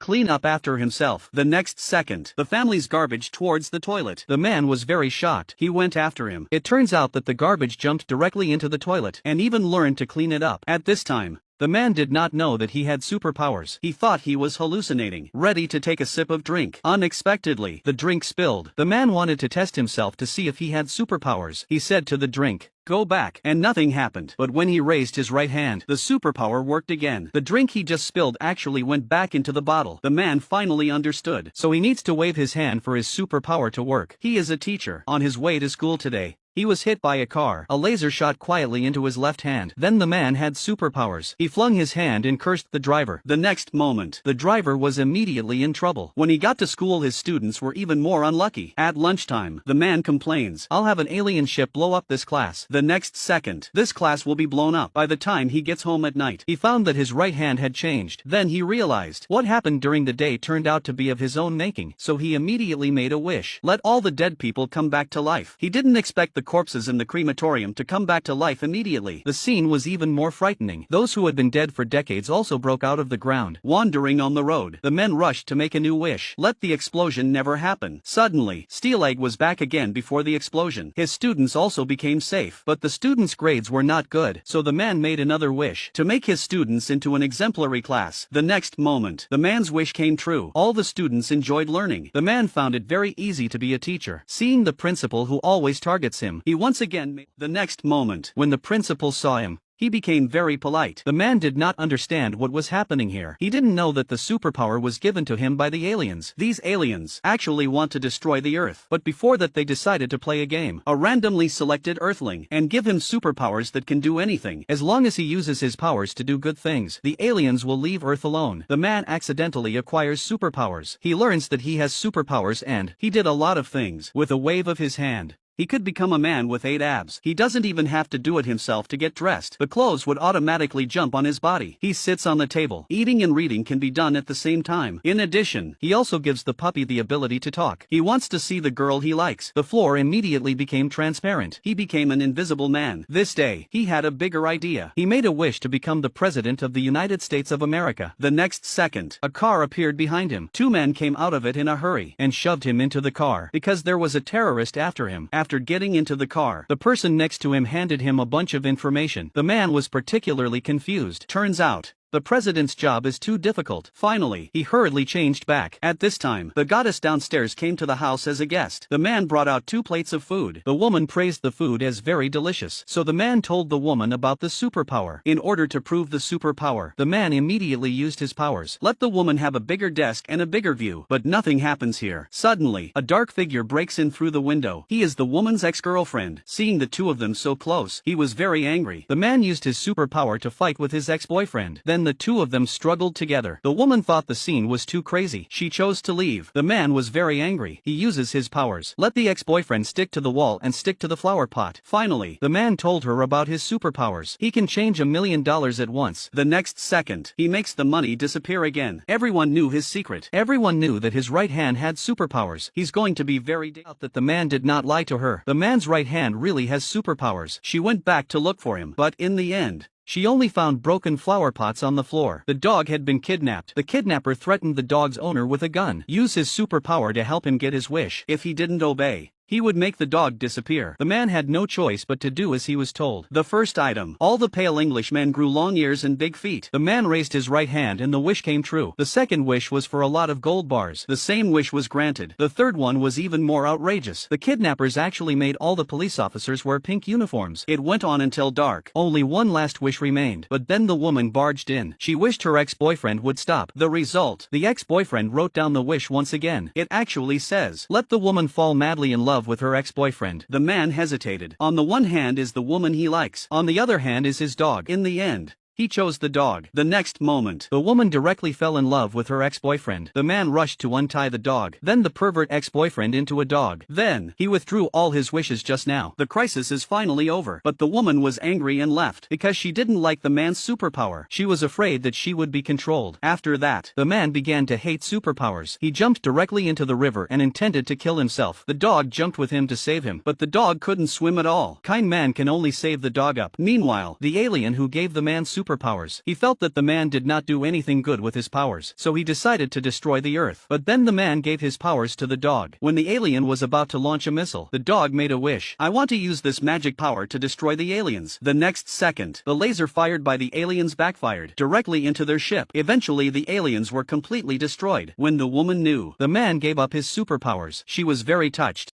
clean up after himself. The next second, the family's garbage towards the toilet. The man was very shocked. He went after him. It turns out that the garbage jumped directly into the toilet and even learned to clean it up. At this time, the man did not know that he had superpowers. He thought he was hallucinating, ready to take a sip of drink. Unexpectedly, the drink spilled. The man wanted to test himself to see if he had superpowers. He said to the drink, "Go back," and nothing happened. But when he raised his right hand, the superpower worked again. The drink he just spilled actually went back into the bottle. The man finally understood. So he needs to wave his hand for his superpower to work. He is a teacher. On his way to school today, he was hit by a car. A laser shot quietly into his left hand. Then the man had superpowers. He flung his hand and cursed the driver. The next moment, the driver was immediately in trouble. When he got to school, his students were even more unlucky. At lunchtime, the man complains, "I'll have an alien ship blow up this class." The next second, this class will be blown up. By the time he gets home at night, he found that his right hand had changed. Then he realized what happened during the day turned out to be of his own making. So he immediately made a wish. Let all the dead people come back to life. He didn't expect the corpses in the crematorium to come back to life immediately. The scene was even more frightening. Those who had been dead for decades also broke out of the ground, wandering on the road. The men rushed to make a new wish. Let the explosion never happen. Suddenly, Steeleg was back again before the explosion. His students also became safe, but the students' grades were not good, so the man made another wish to make his students into an exemplary class. The next moment, the man's wish came true. All the students enjoyed learning. The man found it very easy to be a teacher. Seeing the principal who always targets him, he once again made the next moment. When the principal saw him, he became very polite. The man did not understand what was happening here. He didn't know that the superpower was given to him by the aliens. These aliens actually want to destroy the Earth. But before that, they decided to play a game. A randomly selected Earthling, and give him superpowers that can do anything. As long as he uses his powers to do good things, the aliens will leave Earth alone. The man accidentally acquires superpowers. He learns that he has superpowers and he did a lot of things. With a wave of his hand, he could become a man with 8 abs. He doesn't even have to do it himself to get dressed. The clothes would automatically jump on his body. He sits on the table. Eating and reading can be done at the same time. In addition, he also gives the puppy the ability to talk. He wants to see the girl he likes. The floor immediately became transparent. He became an invisible man. This day, he had a bigger idea. He made a wish to become the president of the United States of America. The next second, a car appeared behind him. 2 men came out of it in a hurry and shoved him into the car because there was a terrorist after him. After getting into the car, the person next to him handed him a bunch of information. The man was particularly confused. Turns out, the president's job is too difficult. Finally, he hurriedly changed back. At this time, the goddess downstairs came to the house as a guest. The man brought out 2 plates of food. The woman praised the food as very delicious. So the man told the woman about the superpower. In order to prove the superpower, the man immediately used his powers. Let the woman have a bigger desk and a bigger view. But nothing happens here. Suddenly, a dark figure breaks in through the window. He is the woman's ex-girlfriend. Seeing the 2 of them so close, he was very angry. The man used his superpower to fight with his ex-boyfriend. Then the 2 of them struggled together. The woman thought the scene was too crazy. She chose to leave. The man was very angry. He uses his powers. Let the ex-boyfriend stick to the wall and stick to the flower pot. Finally, the man told her about his superpowers. He can change $1 million at once. The next second, he makes the money disappear again. Everyone knew his secret. Everyone knew that his right hand had superpowers. He's going to be very doubt that the man did not lie to her. The man's right hand really has superpowers. She went back to look for him, but in the end, she only found broken flower pots on the floor. The dog had been kidnapped. The kidnapper threatened the dog's owner with a gun. Use his superpower to help him get his wish. If he didn't obey, he would make the dog disappear. The man had no choice but to do as he was told. The first item. All the pale Englishmen grew long ears and big feet. The man raised his right hand and the wish came true. The second wish was for a lot of gold bars. The same wish was granted. The third one was even more outrageous. The kidnappers actually made all the police officers wear pink uniforms. It went on until dark. Only one last wish remained. But then the woman barged in. She wished her ex-boyfriend would stop. The result. The ex-boyfriend wrote down the wish once again. It actually says, "Let the woman fall madly in love with her ex-boyfriend." The man hesitated. On the one hand is the woman he likes. On the other hand is his dog. In the end, he chose the dog. The next moment, the woman directly fell in love with her ex-boyfriend. The man rushed to untie the dog. Then the pervert ex-boyfriend into a dog. Then, he withdrew all his wishes just now. The crisis is finally over. But the woman was angry and left because she didn't like the man's superpower. She was afraid that she would be controlled. After that, the man began to hate superpowers. He jumped directly into the river and intended to kill himself. The dog jumped with him to save him, but the dog couldn't swim at all. Kind man can only save the dog up. Meanwhile, the alien who gave the man superpowers superpowers. He felt that the man did not do anything good with his powers, so he decided to destroy the Earth. But then the man gave his powers to the dog. When the alien was about to launch a missile, the dog made a wish. I want to use this magic power to destroy the aliens. The next second, the laser fired by the aliens backfired directly into their ship. Eventually the aliens were completely destroyed. When the woman knew the man gave up his superpowers, she was very touched.